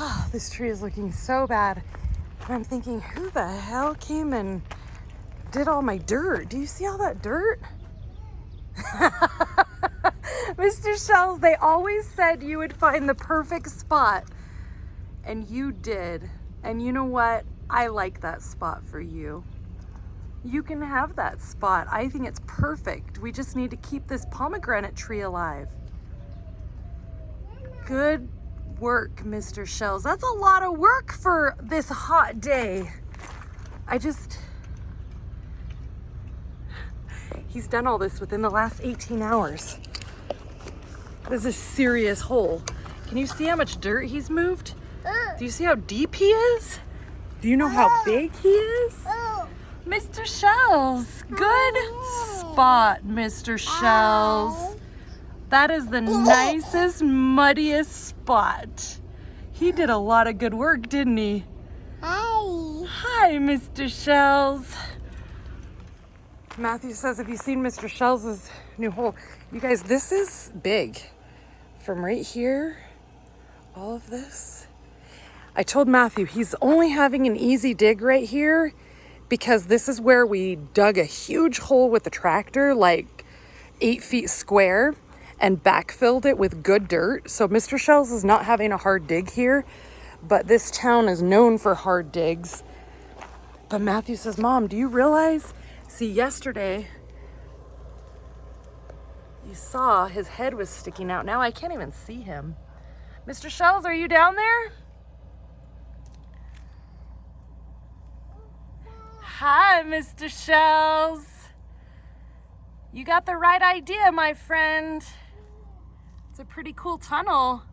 Oh, this tree is looking so bad. And I'm thinking, who the hell came and did all my dirt? Do you see all that dirt? Mr. Shellz, they always said you would find the perfect spot. And you did. And you know what? I like that spot for you. You can have that spot. I think it's perfect. We just need to keep this pomegranate tree alive. Good work, Mr. Shellz. That's a lot of work for this hot day. He's done all this within the last 18 hours. This is a serious hole. Can you see how much dirt he's moved? Do you see how deep he is? Do you know how big he is? Mr. Shellz, good spot, Mr. Shellz. That is the nicest, muddiest spot. He did a lot of good work, didn't he? Hi, Mr. Shellz. Matthew says, have you seen Mr. Shellz's new hole? You guys, this is big. From right here, all of this. I told Matthew he's only having an easy dig right here because this is where we dug a huge hole with the tractor, like 8 feet square, and backfilled it with good dirt. So Mr. Shellz is not having a hard dig here, but this town is known for hard digs. But Matthew says, Mom, do you realize? See, yesterday, you saw his head was sticking out. Now I can't even see him. Mr. Shellz, are you down there? Hi, Mr. Shellz. You got the right idea, my friend. It's a pretty cool tunnel.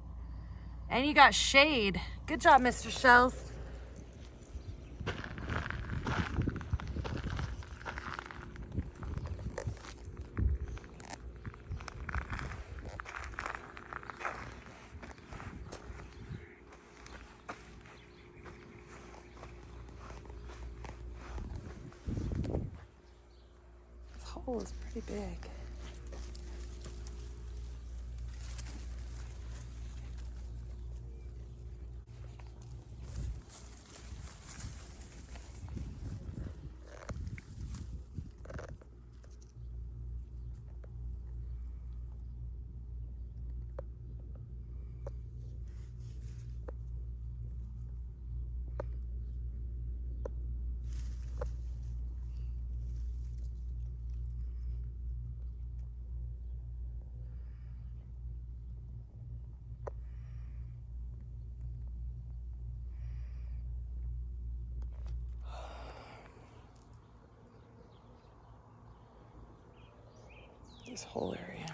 And you got shade. Good job, Mr. Shellz. This hole is pretty big. This whole area.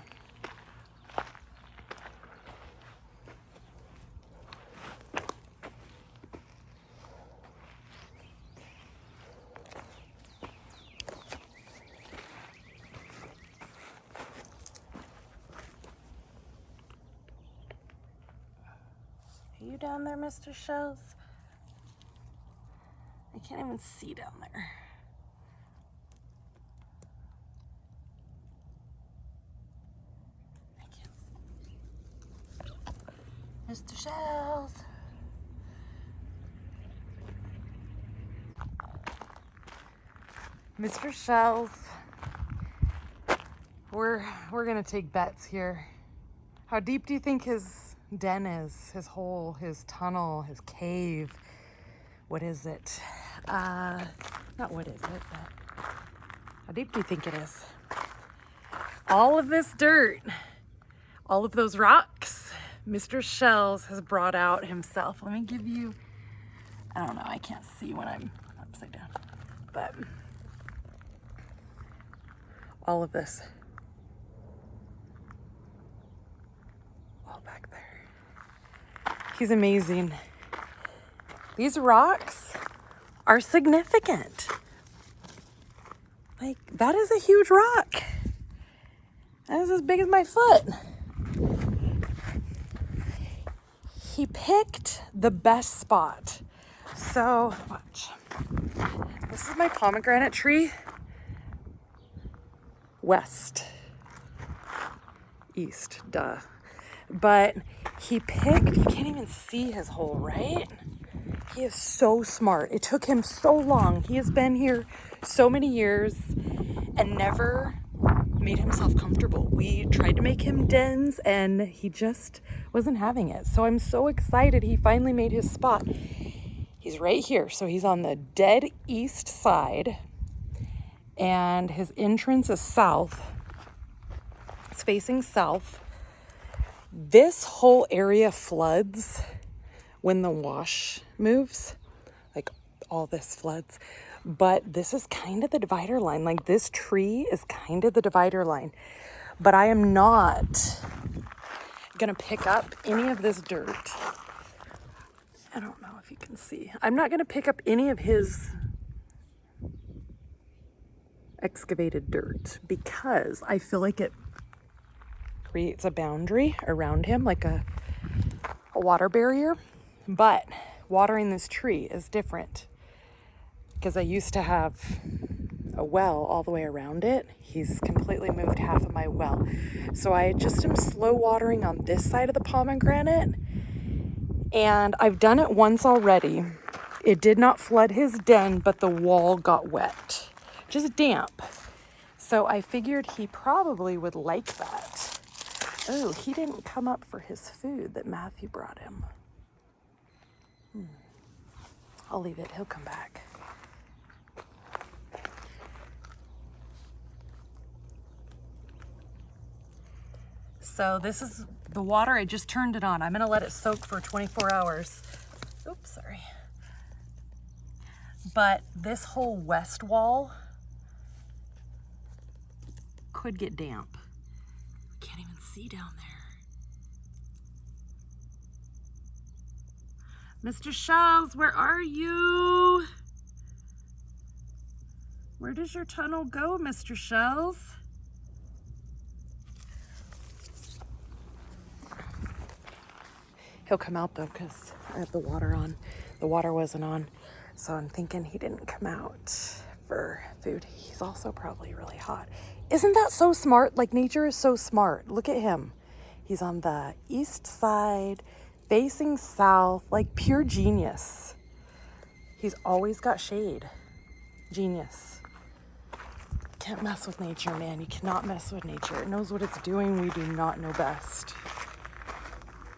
Are you down there, Mr. Shellz? I can't even see down there. Mr. Shellz. Mr. Shellz. We're gonna take bets here. How deep do you think his den is? His hole, his tunnel, his cave? What is it? Not what is it, but how deep do you think it is? All of this dirt, all of those rocks, Mr. Shellz has brought out himself. Let me give you, I don't know, I can't see when I'm upside down, but all of this, all back there. He's amazing. These rocks are significant. Like, that is a huge rock. That is as big as my foot. He picked the best spot. So, watch. This is my pomegranate tree. West. East, duh. But He picked, you can't even see his hole, right? He is so smart. It took him so long. He has been here so many years and never made himself comfortable. We tried to make him dens and he just wasn't having it. So I'm so excited he finally made his spot. He's right here. So he's on the dead east side and his entrance is south. It's facing south. This whole area floods when the wash moves, like all this floods. But this is kind of the divider line. Like this tree is kind of the divider line. But I am not gonna pick up any of this dirt. I don't know if you can see. I'm not gonna pick up any of his excavated dirt because I feel like it creates a boundary around him, like a water barrier. But watering this tree is different because I used to have a well all the way around it. He's completely moved half of my well. So I just am slow watering on this side of the pomegranate. And I've done it once already. It did not flood his den, but the wall got wet, just damp. So I figured he probably would like that. Oh, he didn't come up for his food that Matthew brought him. I'll leave it, he'll come back. So this is the water, I just turned it on. I'm gonna let it soak for 24 hours. Oops, sorry. But this whole west wall could get damp. Can't even see down there. Mr. Shellz, where are you? Where does your tunnel go, Mr. Shellz? He'll come out though, because I have the water on. The water wasn't on. So I'm thinking he didn't come out for food. He's also probably really hot. Isn't that so smart? Like nature is so smart. Look at him. He's on the east side, facing south, like pure genius. He's always got shade. Genius. Can't mess with nature, man. You cannot mess with nature. It knows what it's doing. We do not know best.